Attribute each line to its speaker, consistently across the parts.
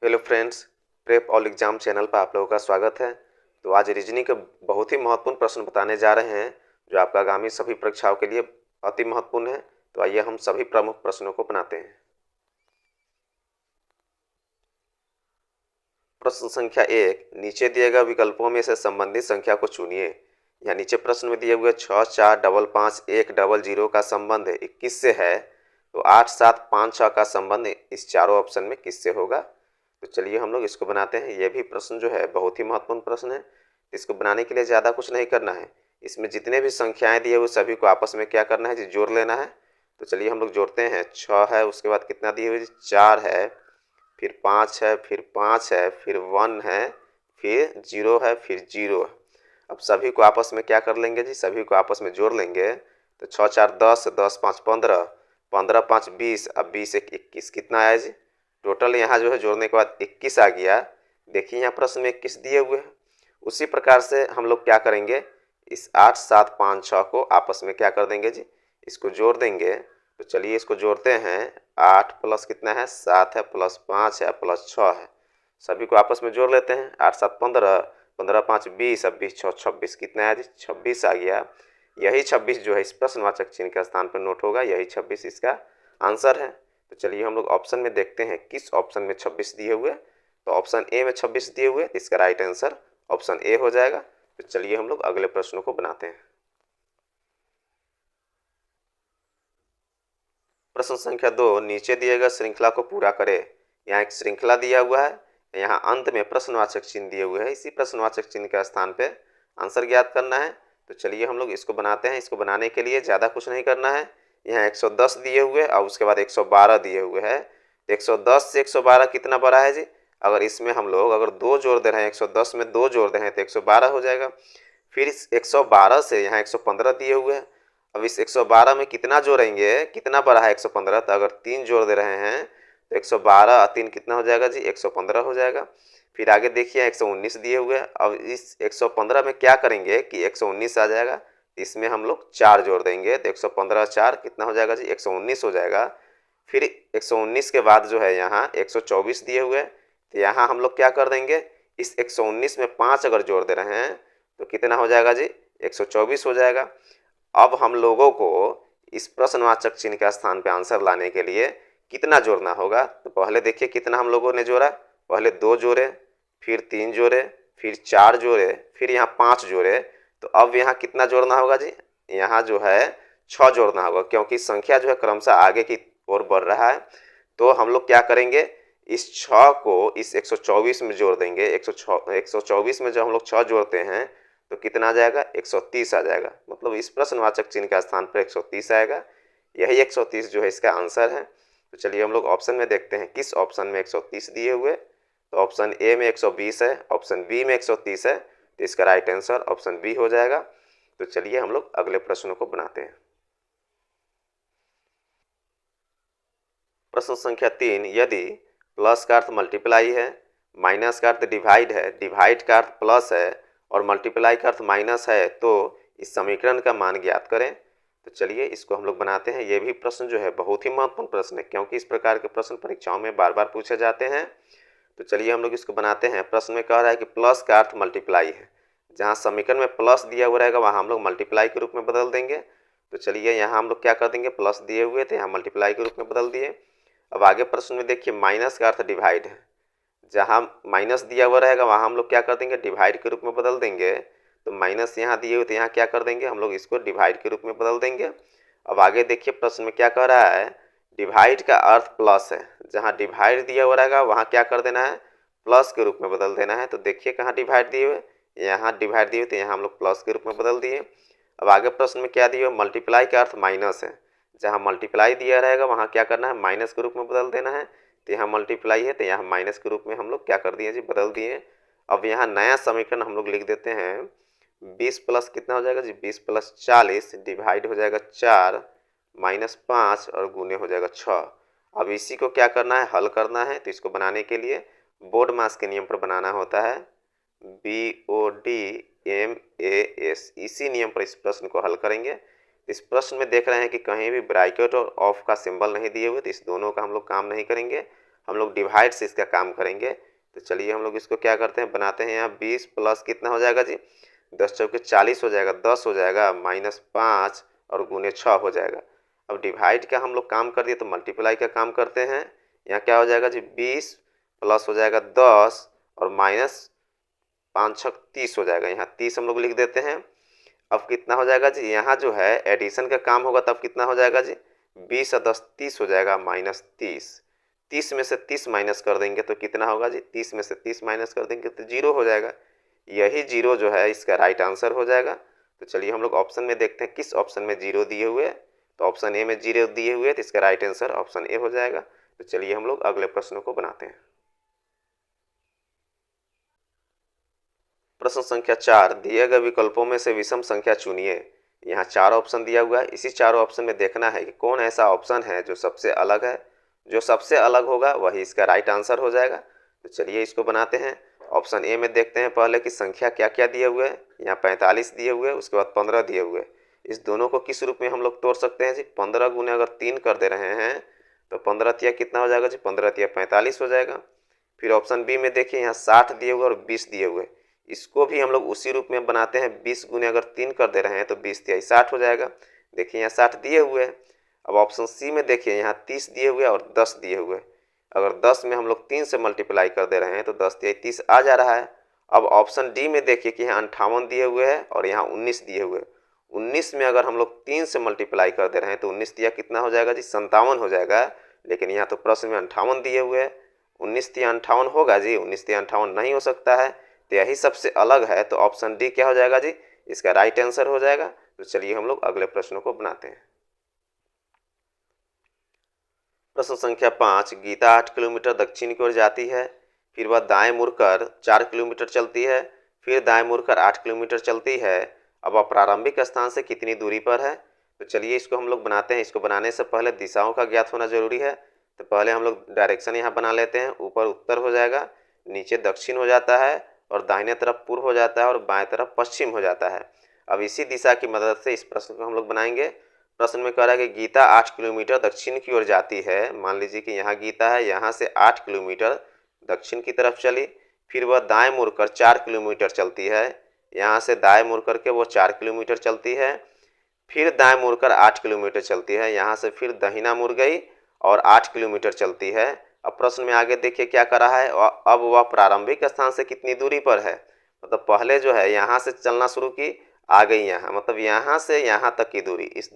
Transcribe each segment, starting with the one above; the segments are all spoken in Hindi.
Speaker 1: Hello friends, prep all exam channel पर आप लोगों का स्वागत है। तो आज रीजनिंग के बहुत ही महत्वपूर्ण प्रश्न बताने जा रहे हैं जो आपका आगामी सभी परीक्षाओं के लिए अति महत्वपूर्ण है। तो आइए हम सभी प्रमुख प्रश्नों को बनाते हैं। प्रश्न संख्या 1, नीचे दिए गए विकल्पों में से संबंधित संख्या को चुनिए। यहाँ नीचे प्रश्न में दिए हुए 6, 4, 5, 5, 1, 00 का संबंध 21 से है, तो 8, 7, 5, 6 का संबंध इस चारों ऑप्शन में किससे होगा। तो चलिए हम लोग इसको बनाते हैं। यह भी प्रश्न जो है बहुत ही महत्वपूर्ण प्रश्न है। इसको बनाने के लिए ज़्यादा कुछ नहीं करना है। इसमें जितने भी संख्याएं दिए हुए सभी को आपस में क्या करना है जी, जोड़ लेना है। तो चलिए हम लोग जोड़ते हैं। 6 है, उसके बाद कितना दिए हुए जी, 4 है, फिर 5 है, फिर 5 है, फिर 1 है, फिर 0 है, फिर 0 है। अब सभी को आपस में क्या कर लेंगे जी, सभी को आपस में जोड़ लेंगे। तो 6, 4, 10, 10, 5, 15, 15, 5, 20, अब 20, 1, 21, कितना आया जी। टोटल यहाँ जो है जोड़ने के बाद 21 आ गया। देखिए यहाँ प्रश्न में 21 दिए हुए हैं। उसी प्रकार से हम लोग क्या करेंगे, इस 8, 7, 5, 6 को आपस में क्या कर देंगे जी, इसको जोड़ देंगे। तो चलिए इसको जोड़ते हैं। 8 प्लस कितना है, 7 है, प्लस 5 है, प्लस 6 है। सभी को आपस में जोड़ लेते हैं। 8, 7, 15, 15, 5, 20, अब 20, 6, 26, कितना है जी, 26 आ गया। यही 26 जो है इस प्रश्नवाचक चिन्ह के स्थान पर नोट होगा। यही 26 इसका आंसर है। तो चलिए हम लोग ऑप्शन में देखते हैं किस ऑप्शन में 26 दिए हुए। तो ऑप्शन ए में 26 दिए हुए, इसका राइट आंसर ऑप्शन ए हो जाएगा। तो चलिए हम लोग अगले प्रश्नों को बनाते हैं। प्रश्न संख्या 2, नीचे दिए गए श्रृंखला को पूरा करें। यहाँ एक श्रृंखला दिया हुआ है, यहाँ अंत में प्रश्नवाचक चिन्ह दिए हुए हैं। इसी प्रश्नवाचक चिन्ह के स्थान पे आंसर ज्ञात करना है। तो चलिए हम लोग इसको बनाते हैं। इसको बनाने के लिए ज़्यादा कुछ नहीं करना है। यहाँ 110 दिए हुए और उसके बाद 112 दिए हुए हैं। 110 से 112 कितना बड़ा है जी, अगर इसमें हम लोग अगर 2 जोड़ दे रहे हैं, 110 में 2 जोड़ दे रहे हैं तो 112 हो जाएगा। फिर इस 112 से यहाँ 115 दिए हुए हैं। अब इस 112 में कितना जोड़ेंगे, कितना बड़ा है 115, तो अगर 3 जोड़ दे रहे हैं तो 112 और 3 कितना हो जाएगा जी, 115 हो जाएगा। फिर आगे देखिए 119 दिए हुए हैं। अब इस 115 में क्या करेंगे कि 119 आ जाएगा, इसमें हम लोग 4 जोड़ देंगे तो 115 4 कितना हो जाएगा जी, 119 हो जाएगा। फिर 119 के बाद जो है यहाँ 124 दिए हुए हैं। तो यहाँ हम लोग क्या कर देंगे, इस 119 में 5 अगर जोड़ दे रहे हैं तो कितना हो जाएगा जी, 124 हो जाएगा। अब हम लोगों को इस प्रश्नवाचक चिन्ह के स्थान पे आंसर लाने के लिए कितना जोड़ना होगा। तो पहले देखिए कितना हम लोगों ने जोड़ा। पहले 2 जोड़े, फिर 3 जोड़े, फिर 4 जोड़े, फिर यहाँ 5 जोड़े। तो अब यहाँ कितना जोड़ना होगा जी, यहाँ जो है 6 जोड़ना होगा, क्योंकि संख्या जो है क्रमशः आगे की ओर बढ़ रहा है। तो हम लोग क्या करेंगे, इस 6 को इस 124 में जोड़ देंगे। 124 में जब हम लोग 6 जोड़ते हैं तो कितना आ जाएगा, 130 आ जाएगा। मतलब इस प्रश्नवाचक चिन्ह का स्थान पर 130 आएगा। यही 130 जो है इसका आंसर है। तो चलिए हम लोग ऑप्शन में देखते हैं किस ऑप्शन में 130 दिए हुए। तो ऑप्शन ए में 120 है, ऑप्शन बी में 130 है, तो इसका राइट आंसर ऑप्शन बी हो जाएगा। तो चलिए हम लोग अगले प्रश्नों को बनाते हैं। प्रश्न संख्या 3, यदि प्लस का अर्थ मल्टीप्लाई है, माइनस का अर्थ डिवाइड है, डिवाइड का अर्थ प्लस है और मल्टीप्लाई का अर्थ माइनस है, तो इस समीकरण का मान ज्ञात करें। तो चलिए इसको हम लोग बनाते हैं। ये भी प्रश्न जो है बहुत ही महत्वपूर्ण प्रश्न है, क्योंकि इस प्रकार के प्रश्न परीक्षाओं में बार बार पूछे जाते हैं। तो चलिए हम लोग इसको बनाते हैं। प्रश्न में कह रहा है कि प्लस का अर्थ मल्टीप्लाई है, जहाँ समीकरण में प्लस दिया हुआ रहेगा वहाँ हम लोग मल्टीप्लाई के रूप में बदल देंगे। तो चलिए यहाँ हम लोग क्या कर देंगे, प्लस दिए हुए थे यहाँ मल्टीप्लाई के रूप में बदल दिए। अब आगे प्रश्न में देखिए माइनस का अर्थ डिवाइड है, जहाँ माइनस दिया हुआ रहेगा वहाँ हम लोग क्या कर देंगे, डिवाइड के रूप में बदल देंगे। तो माइनस यहाँ दिए हुए थे, यहाँ क्या कर देंगे, हम लोग इसको डिवाइड के रूप में बदल देंगे। अब आगे देखिए प्रश्न में क्या कह रहा है, डिवाइड का अर्थ प्लस है, जहाँ डिवाइड दिया हुआ रहेगा वहाँ क्या कर देना है, प्लस के रूप में बदल देना है। तो देखिए कहाँ डिवाइड दिए हुए, यहाँ डिवाइड दिए हुए थे, यहाँ हम लोग प्लस के रूप में बदल दिए। अब आगे प्रश्न में क्या दिए हुए, मल्टीप्लाई का अर्थ माइनस है, जहाँ मल्टीप्लाई दिया रहेगा वहाँ क्या करना है, माइनस के रूप में बदल देना है। तो यहाँ मल्टीप्लाई है तो यहाँ माइनस के रूप में हम लोग क्या कर दिए जी, बदल दिए। अब यहाँ नया समीकरण हम लोग लिख देते हैं। 20 प्लस कितना हो जाएगा जी, 20 प्लस 40 डिवाइड हो जाएगा 4 माइनस 5 और गुने हो जाएगा 6। अब इसी को क्या करना है, हल करना है। तो इसको बनाने के लिए बोर्ड मास के नियम पर बनाना होता है, BODMAS, इसी नियम पर इस प्रश्न को हल करेंगे। इस प्रश्न में देख रहे हैं कि कहीं भी ब्रैकेट और ऑफ का सिंबल नहीं दिए हुए, तो इस दोनों का हम लोग काम नहीं करेंगे। हम लोग डिवाइड से इसका काम करेंगे। तो चलिए हम लोग इसको क्या करते हैं, बनाते हैं। यहाँ 20 प्लस कितना हो जाएगा जी, 10 चौके 40 हो जाएगा, 10 हो जाएगा, -5 और गुने 6 हो जाएगा। अब डिवाइड का हम लोग काम कर दिए तो मल्टीप्लाई का काम करते हैं। यहाँ क्या हो जाएगा जी, 20 प्लस हो जाएगा 10 और -5 6 30 हो जाएगा। यहाँ 30 हम लोग लिख देते हैं। अब कितना हो जाएगा जी, यहाँ जो है एडिशन का काम होगा तब कितना हो जाएगा जी, 20 और 10 30 हो जाएगा, -30। 30 में से 30 माइनस कर देंगे तो कितना होगा जी, 30 में से 30 माइनस कर देंगे तो 0 हो जाएगा। यही 0 जो है इसका राइट आंसर हो जाएगा। तो चलिए हम लोग ऑप्शन में देखते हैं किस ऑप्शन में 0 दिए हुए हैं। तो ऑप्शन ए में 0 दिए हुए हैं तो इसका राइट आंसर ऑप्शन ए हो जाएगा। तो चलिए हम लोग अगले प्रश्नों को बनाते हैं। प्रश्न संख्या 4, दिए गए विकल्पों में से विषम संख्या चुनिए। यहाँ 4 ऑप्शन दिया हुआ है। इसी चारों ऑप्शन में देखना है कि कौन ऐसा ऑप्शन है जो सबसे अलग है। जो सबसे अलग होगा वही इसका राइट आंसर हो जाएगा। तो चलिए इसको बनाते हैं। ऑप्शन ए में देखते हैं पहले कि संख्या क्या क्या दिए हुए हैं। यहाँ 45 दिए हुए हैं, उसके बाद 15 दिए हुए हैं। इस दोनों को किस रूप में हम लोग तोड़ सकते हैं जी, 15 गुने अगर 3 कर दे रहे हैं तो 15 तिया कितना हो जाएगा जी, 15 तिया 45 हो जाएगा। फिर ऑप्शन बी में देखिए यहाँ 60 दिए हुए और 20 दिए हुए। इसको भी हम लोग उसी रूप में बनाते हैं। 20 गुने अगर 3 कर दे रहे हैं तो 20 तिया 60 हो जाएगा। देखिए यहाँ 60 दिए हुए हैं। अब ऑप्शन सी में देखिए यहाँ 30 दिए हुए और 10 दिए हुए। अगर 10 में हम लोग 3 से मल्टीप्लाई कर दे रहे हैं तो 10 तिया 30 आ जा रहा है। अब ऑप्शन डी में देखिए कि यहाँ 58 दिए हुए हैं और यहाँ 19 दिए हुए। 19 में अगर हम लोग 3 से मल्टीप्लाई कर दे रहे हैं तो 19 तिया कितना हो जाएगा जी, 57 हो जाएगा। लेकिन यहाँ तो प्रश्न में 58 दिए हुए हैं। 19 तिया 58 होगा जी, 19 तिया 58 नहीं हो सकता है। तो यही सबसे अलग है। तो ऑप्शन डी क्या हो जाएगा जी, इसका राइट आंसर हो जाएगा। तो चलिए हम लोग अगले प्रश्नों को बनाते हैं। प्रश्न संख्या 5, गीता 8 किलोमीटर दक्षिण की ओर जाती है, फिर वह दाएं मुड़कर 4 किलोमीटर चलती है, फिर दाएं मुड़कर 8 किलोमीटर चलती है। अब वह प्रारंभिक स्थान से कितनी दूरी पर है। तो चलिए इसको हम लोग बनाते हैं। इसको बनाने से पहले दिशाओं का ज्ञात होना जरूरी है। तो पहले हम लोग डायरेक्शन यहाँ बना लेते हैं। ऊपर उत्तर हो जाएगा, नीचे दक्षिण हो जाता है और दाहिने तरफ पूर्व हो जाता है और बाएं तरफ पश्चिम हो जाता है। अब इसी दिशा की मदद से इस प्रश्न को हम लोग बनाएंगे। प्रश्न में कह रहा है कि गीता 8 किलोमीटर दक्षिण की ओर जाती है। मान लीजिए कि यहाँ गीता है, यहाँ से 8 किलोमीटर दक्षिण की तरफ चली, फिर वह दाएं मुड़कर 4 किलोमीटर चलती है। यहाँ से दाएं मुड़ करके वो 4 किलोमीटर चलती है, फिर दाएं मुड़कर 8 किलोमीटर चलती है। यहाँ से फिर दाहिना मुड़ गई और 8 किलोमीटर चलती है। अब प्रश्न में आगे देखिए क्या कर रहा है, अब वह प्रारंभिक स्थान से कितनी दूरी पर है। मतलब पहले जो है यहाँ से चलना शुरू की, आ गई यहाँ, मतलब यहाँ से यहाँ तक की दूरी, इस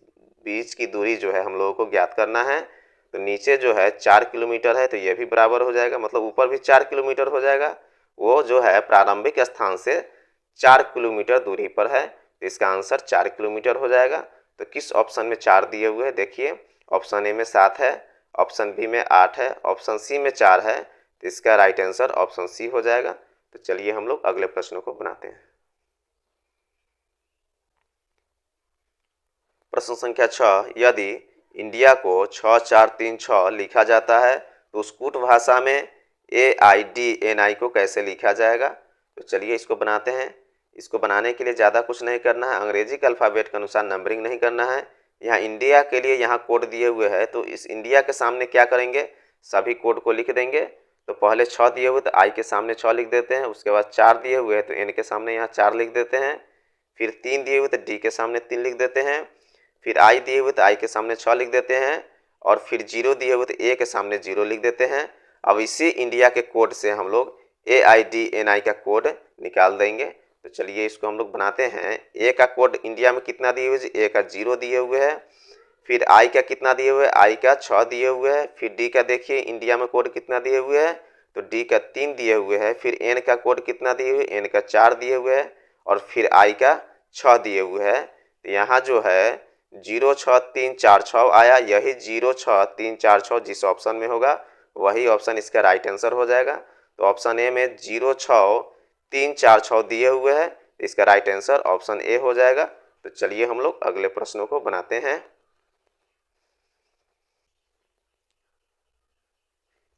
Speaker 1: बीच की दूरी जो है हम लोगों को ज्ञात करना है। तो नीचे जो है 4 किलोमीटर है तो ये भी बराबर हो जाएगा, मतलब ऊपर भी 4 किलोमीटर हो जाएगा। वो जो है प्रारंभिक स्थान से 4 किलोमीटर दूरी पर है। तो इसका आंसर 4 किलोमीटर हो जाएगा। तो किस ऑप्शन में 4 दिए हुए हैं, देखिए ऑप्शन ए में 7 है, ऑप्शन बी में 8 है, ऑप्शन सी में 4 है। तो इसका राइट आंसर ऑप्शन सी हो जाएगा। तो चलिए हम लोग अगले प्रश्नों को बनाते हैं। प्रश्न संख्या 6, यदि इंडिया को 6436 लिखा जाता है तो उस कूट भाषा में AIDNI को कैसे लिखा जाएगा। तो चलिए इसको बनाते हैं। इसको बनाने के लिए ज़्यादा कुछ नहीं करना है, अंग्रेजी के अल्फ़ाबेट के अनुसार नंबरिंग नहीं करना है। यहाँ इंडिया के लिए यहाँ कोड दिए हुए हैं तो इस इंडिया के सामने क्या करेंगे, सभी कोड को लिख देंगे। तो पहले 6 दिए हुए तो आई के सामने 6 लिख देते हैं, उसके बाद 4 दिए हुए हैं तो एन के सामने यहाँ 4 लिख देते हैं, फिर 3 दिए हुए तो डी के सामने 3 लिख देते हैं, फिर आई दिए हुए तो आई के सामने 6 लिख देते हैं, और फिर 0 दिए हुए तो ए के सामने 0 लिख देते हैं। अब इसी इंडिया के कोड से हम लोग AIDNI का कोड निकाल देंगे। तो चलिए इसको हम लोग बनाते हैं। ए का कोड इंडिया में कितना दिए हुए, ए का 0 दिए हुए है, फिर आई का कितना दिए हुए, आई का 6 दिए हुए है, फिर डी का देखिए इंडिया में कोड कितना दिए हुए है, तो डी का 3 दिए हुए है, फिर एन का कोड कितना दिए हुए, एन का 4 दिए हुए है, और फिर आई का 6 दिए हुए है। तो यहाँ जो है 06346 आया, यही 06346 जिस ऑप्शन में होगा वही ऑप्शन इसका राइट आंसर हो जाएगा। तो ऑप्शन ए में 06346 दिए हुए हैं, इसका राइट आंसर ऑप्शन ए हो जाएगा। तो चलिए हम लोग अगले प्रश्नों को बनाते हैं।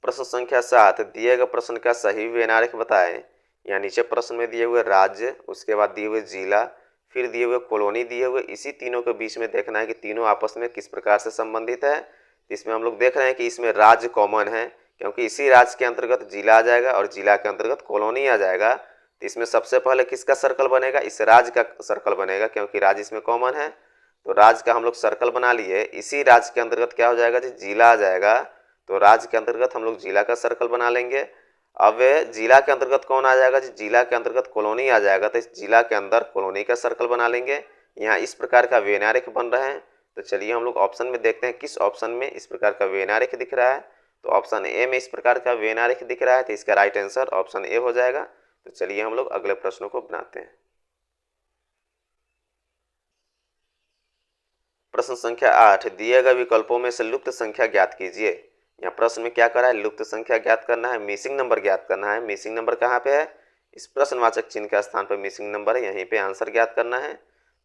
Speaker 1: प्रश्न संख्या 7, दिए गए प्रश्न का सही व्यनार्थ बताएं। यहाँ नीचे प्रश्न में दिए हुए राज्य, उसके बाद दिए हुए जिला, फिर दिए हुए कॉलोनी दिए हुए, इसी तीनों के बीच में देखना है कि तीनों आपस में किस प्रकार से संबंधित है। इसमें हम लोग देख रहे हैं कि इसमें राज्य कॉमन है, क्योंकि इसी राज्य के अंतर्गत जिला आ जाएगा और जिला के अंतर्गत कॉलोनी आ जाएगा। तो इसमें सबसे पहले किसका सर्कल बनेगा, इस राज्य का सर्कल बनेगा, क्योंकि राज्य इसमें कॉमन है। तो राज्य का हम लोग सर्कल बना लिए। इसी राज्य के अंतर्गत क्या हो जाएगा जी, जिला आ जाएगा। तो राज्य के अंतर्गत हम लोग जिला का सर्कल बना लेंगे। अब जिला के अंतर्गत कौन आ जाएगा जी, जिला के अंतर्गत कॉलोनी आ जाएगा। तो इस जिला के अंदर कॉलोनी का सर्कल बना लेंगे। यहाँ इस प्रकार का वेन आरेख बन रहा है। तो चलिए हम लोग ऑप्शन में देखते हैं किस ऑप्शन में इस प्रकार का वेन आरेख दिख रहा है। तो ऑप्शन ए में इस प्रकार का वेन आरेख दिख रहा है। तो इसका राइट आंसर ऑप्शन ए हो जाएगा। तो चलिए हम लोग अगले प्रश्नों को बनाते हैं। प्रश्न संख्या 8, दिए गए विकल्पों में से लुप्त संख्या ज्ञात कीजिए। यहाँ प्रश्न में क्या करा है, लुप्त संख्या ज्ञात करना है, मिसिंग नंबर ज्ञात करना है। मिसिंग नंबर कहाँ पे है, इस प्रश्नवाचक चिन्ह के स्थान पर मिसिंग नंबर है, यहीं पे आंसर ज्ञात करना है।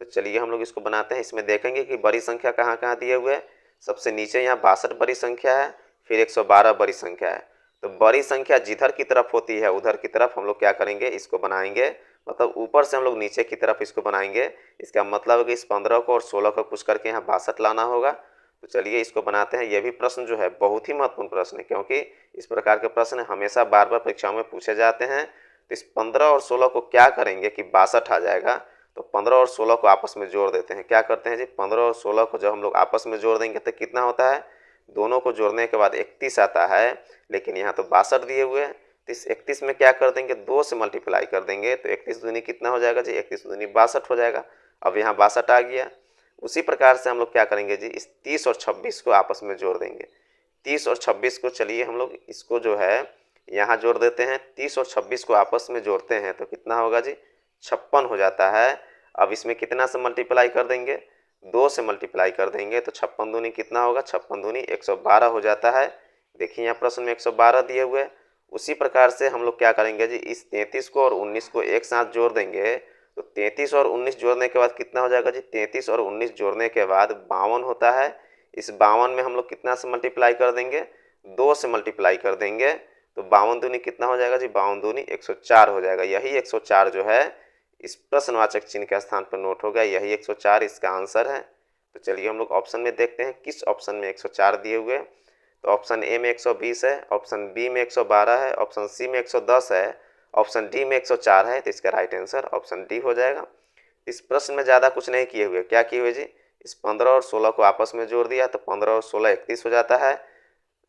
Speaker 1: तो चलिए हम लोग इसको बनाते हैं। इसमें देखेंगे कि बड़ी संख्या कहाँ कहाँ दिए हुए हैं। सबसे नीचे यहाँ 62 बड़ी संख्या है, फिर 112 बड़ी संख्या है। तो बड़ी संख्या जिधर की तरफ होती है उधर की तरफ हम लोग क्या करेंगे, इसको बनाएंगे। मतलब ऊपर से हम लोग नीचे की तरफ इसको बनाएंगे। इसका मतलब है कि इस 15 को और 16 को कुछ करके यहाँ 62 लाना होगा। तो चलिए इसको बनाते हैं। यह भी प्रश्न जो है बहुत ही महत्वपूर्ण प्रश्न है, क्योंकि इस प्रकार के प्रश्न हमेशा बार बार परीक्षाओं में पूछे जाते हैं। तो इस 15 और 16 को क्या करेंगे कि 62 आ जाएगा। तो 15 और 16 को आपस में जोड़ देते हैं। क्या करते हैं जी, 15 और 16 को जब हम लोग आपस में जोड़ देंगे तो कितना होता है, दोनों को जोड़ने के बाद 31 आता है। लेकिन यहाँ तो 62 दिए हुए हैं। तो इस 31 में क्या कर देंगे, 2 से मल्टीप्लाई कर देंगे। तो 31 दूनी कितना हो जाएगा जी, 31 दूनी 62 हो जाएगा। अब यहाँ 62 आ गया। उसी प्रकार से हम लोग क्या करेंगे जी, इस 30 और 26 को आपस में जोड़ देंगे। 30 और 26 को चलिए हम लोग इसको जो है यहाँ जोड़ देते हैं। 30 और 26 को आपस में जोड़ते हैं तो कितना होगा जी, 56 हो जाता है। अब इसमें कितना से मल्टीप्लाई कर देंगे, 2 से मल्टीप्लाई कर देंगे। तो 56 दूनी कितना होगा, 56 दूनी 112 हो जाता है। देखिए यहाँ प्रश्न में 112 दिए हुए हैं। उसी प्रकार से हम लोग क्या करेंगे जी, इस 33 को और 19 को एक साथ जोड़ देंगे। तो 33 और 19 जोड़ने के बाद कितना हो जाएगा जी, 33 और 19 जोड़ने के बाद 52 होता है। इस 52 में हम लोग कितना से मल्टीप्लाई कर देंगे, 2 से मल्टीप्लाई कर देंगे। तो 52 दूनी कितना हो जाएगा जी, 52 दूनी 104 हो जाएगा। यही 104 जो है इस प्रश्नवाचक चिन्ह के स्थान पर नोट हो गया। यही 104 इसका आंसर है। तो चलिए हम लोग ऑप्शन में देखते हैं किस ऑप्शन में 104 दिए हुए। तो ऑप्शन ए में 120 है, ऑप्शन बी में 112 है, ऑप्शन सी में 110 है, ऑप्शन डी में 104 है। तो इसका राइट आंसर ऑप्शन डी हो जाएगा। इस प्रश्न में ज़्यादा कुछ नहीं किए हुए। क्या किए हुए जी, इस 15 और 16 को आपस में जोड़ दिया। तो 15 और 16 31 हो जाता है।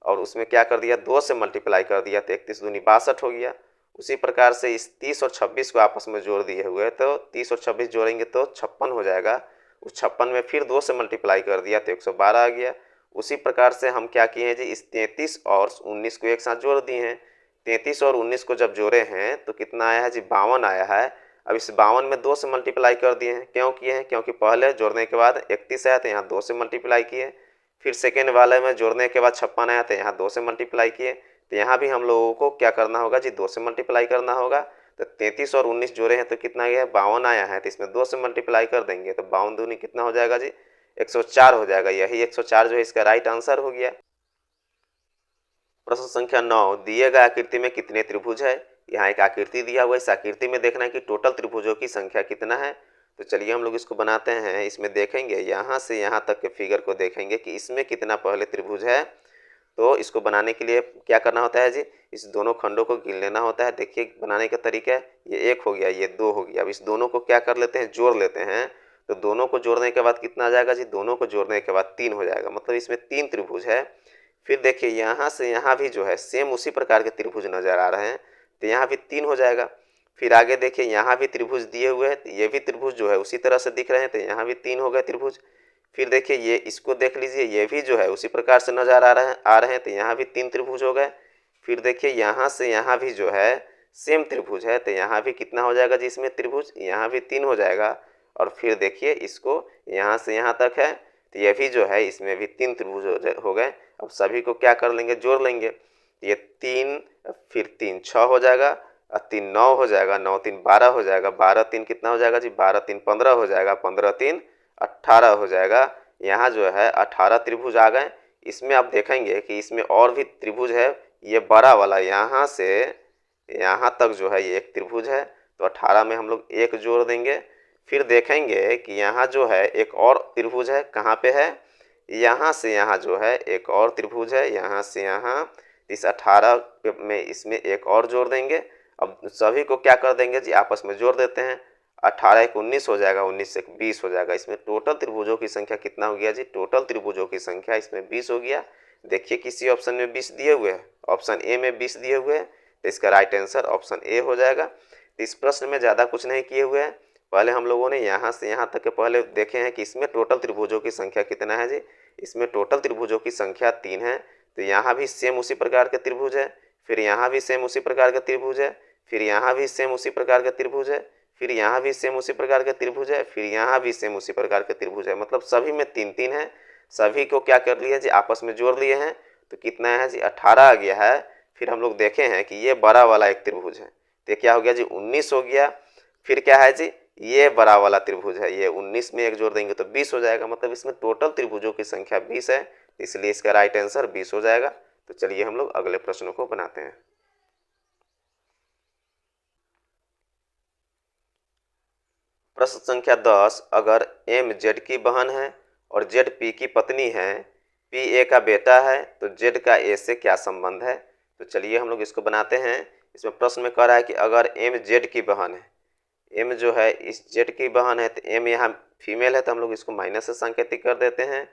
Speaker 1: और उसमें क्या कर दिया, 2 से मल्टीप्लाई कर दिया। तो 31 दूनी 62 हो गया। उसी प्रकार से इस 30 और 26 को आपस में जोड़ दिए हुए। तो 30 और 26 जोड़ेंगे तो 56 हो जाएगा। उस 56 में फिर 2 से मल्टीप्लाई कर दिया तो 112 आ गया। उसी प्रकार से हम क्या किए हैं जी, इस 33 और 19 को एक साथ जोड़ दिए हैं। 33 और 19 को जब जोड़े हैं तो कितना आया है जी, 52 आया है। अब इस 52 में 2 से मल्टीप्लाई कर दिए हैं। क्यों किए हैं, क्योंकि पहले जोड़ने के बाद 31 आया तो यहाँ 2 से मल्टीप्लाई किए। फिर सेकेंड वाले में जोड़ने के बाद 56 आया तो यहाँ 2 से मल्टीप्लाई किए। तो यहाँ भी हम लोगों को क्या करना होगा जी, 2 से मल्टीप्लाई करना होगा। तो 33 और 19 जोड़े हैं तो कितना गया, 52 आया है। तो इसमें 2 से मल्टीप्लाई कर देंगे तो 52 दूनी कितना हो जाएगा जी, 104 हो जाएगा। यही 104 जो है इसका राइट आंसर हो गया। प्रश्न संख्या 9, दिए गए आकृति में कितने त्रिभुज है। यहाँ एक आकृति दिया हुआ है। इस आकृति में देखना है कि टोटल त्रिभुजों की संख्या कितना है। तो चलिए हम लोग इसको बनाते हैं। इसमें देखेंगे यहाँ से यहाँ तक के फिगर को देखेंगे कि इसमें कितना पहले त्रिभुज है। तो इसको बनाने के लिए क्या करना होता है जी, इस दोनों खंडों को गिन लेना होता है। देखिए बनाने का तरीका है, ये 1 हो गया, ये 2 हो गया। अब इस दोनों को क्या कर लेते हैं, जोड़ लेते हैं। तो दोनों को जोड़ने के बाद कितना आ जाएगा जी, दोनों को जोड़ने के बाद 3 हो जाएगा। मतलब इसमें 3 त्रिभुज है। फिर देखिए यहाँ से यहाँ भी जो है सेम उसी प्रकार के त्रिभुज नजर आ रहे हैं। तो यहाँ भी 3 हो जाएगा। फिर आगे देखिए यहाँ भी त्रिभुज दिए हुए हैं। ये भी त्रिभुज जो है उसी तरह से दिख रहे हैं। तो यहाँ भी 3 हो गए त्रिभुज। फिर देखिए ये इसको देख लीजिए, ये भी जो है उसी प्रकार से नजर आ रहे हैं। तो यहाँ भी 3 त्रिभुज हो गए। फिर देखिए यहाँ से यहाँ भी जो है सेम त्रिभुज है। तो यहाँ भी कितना हो जाएगा जी, इसमें त्रिभुज यहाँ भी 3 हो जाएगा। और फिर देखिए इसको यहाँ से यहाँ तक है। तो ये भी जो है इसमें भी 3 त्रिभुज हो गए। अब सभी को क्या कर लेंगे, जोड़ लेंगे। ये 3 फिर 3 6 हो जाएगा, और 3 9 हो जाएगा, 9 3 12 हो जाएगा, 12 3 कितना हो जाएगा जी, 12 3 15 हो जाएगा, 15 3 18 हो जाएगा। यहाँ जो है 18 त्रिभुज आ गए। इसमें आप देखेंगे कि इसमें और भी त्रिभुज है। ये बड़ा वाला यहाँ से यहाँ तक जो है ये एक त्रिभुज है। तो 18 में हम लोग 1 जोड़ देंगे। फिर देखेंगे कि यहाँ जो है एक और त्रिभुज है। कहाँ पे है, यहाँ से यहाँ जो है एक और त्रिभुज है, यहाँ से यहाँ। इस 18 में इसमें एक और जोड़ देंगे। अब सभी को क्या कर देंगे जी, आपस में जोड़ देते हैं। 18 एक 19 हो जाएगा, 19 एक 20 हो जाएगा। इसमें टोटल त्रिभुजों की संख्या कितना हो गया जी, टोटल त्रिभुजों की संख्या इसमें 20 हो गया। देखिए किसी ऑप्शन में 20 दिए हुए हैं, ऑप्शन ए में 20 दिए हुए हैं, तो इसका राइट आंसर ऑप्शन ए हो जाएगा। इस प्रश्न में ज़्यादा कुछ नहीं किए हुए हैं। पहले हम लोगों ने यहाँ से यहाँ तक के पहले देखे हैं कि इसमें टोटल त्रिभुजों की संख्या कितना है जी, इसमें टोटल त्रिभुजों की संख्या 3 है। तो यहाँ भी सेम उसी प्रकार के त्रिभुज है, फिर यहाँ भी सेम उसी प्रकार का त्रिभुज है, फिर यहाँ भी सेम उसी प्रकार का त्रिभुज है, फिर यहाँ भी सेम उसी प्रकार का त्रिभुज है, फिर यहाँ भी सेम उसी प्रकार का त्रिभुज है। मतलब सभी में 3-3 है। सभी को क्या कर लिए जी, आपस में जोड़ लिए हैं। तो कितना है जी, 18 आ गया है। फिर हम लोग देखे हैं कि ये बड़ा वाला एक त्रिभुज है, तो क्या हो गया जी, 19 हो गया। फिर क्या है जी, ये बड़ा वाला त्रिभुज है, ये 19 में एक जोड़ देंगे तो 20 हो जाएगा। मतलब इसमें टोटल त्रिभुजों की संख्या 20 है, इसलिए इसका राइट आंसर 20 हो जाएगा। तो चलिए हम लोग अगले प्रश्नों को बनाते हैं। प्रश्न संख्या 10, अगर एम जेड की बहन है और जेड पी की पत्नी है, पी ए का बेटा है, तो जेड का ए से क्या संबंध है। तो चलिए हम लोग इसको बनाते हैं। इसमें प्रश्न में कह रहा है कि अगर एम जेड की बहन है, एम जो है इस जेड की बहन है, तो एम यहाँ फीमेल है तो हम लोग इसको माइनस से सांकेतिक कर देते हैं।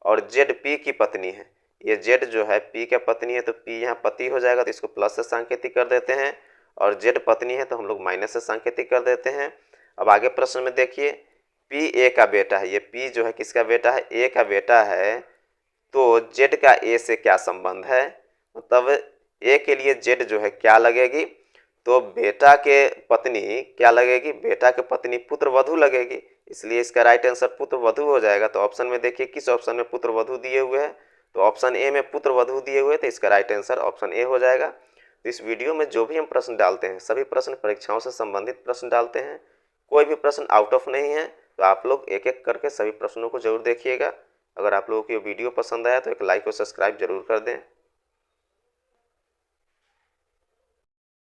Speaker 1: और जेड पी की पत्नी है, ये जेड जो है पी का पत्नी है, तो पी यहाँ पति हो जाएगा तो इसको प्लस से सांकेतिक कर देते हैं। और जेड पत्नी है तो हम लोग माइनस से सांकेतिक कर देते हैं। अब आगे प्रश्न में देखिए, पी ए का बेटा है, ये पी जो है किसका बेटा है, ए का बेटा है, तो जेड का ए से क्या संबंध है। मतलब ए के लिए जेड जो है क्या लगेगी, तो बेटा के पत्नी क्या लगेगी, बेटा के पत्नी पुत्र वधू लगेगी, इसलिए इसका राइट आंसर पुत्र वधू हो जाएगा। तो ऑप्शन में देखिए किस ऑप्शन में पुत्र वधू दिए हुए हैं, तो ऑप्शन ए में पुत्र वधू दिए हुए, तो इसका राइट आंसर ऑप्शन ए हो जाएगा। तो इस वीडियो में जो भी हम प्रश्न डालते हैं सभी प्रश्न परीक्षाओं से संबंधित प्रश्न डालते हैं, कोई भी प्रश्न आउट ऑफ नहीं है। तो आप लोग एक एक करके सभी प्रश्नों को जरूर देखिएगा। अगर आप लोगों को ये वीडियो पसंद आया तो एक लाइक और सब्सक्राइब जरूर कर दें।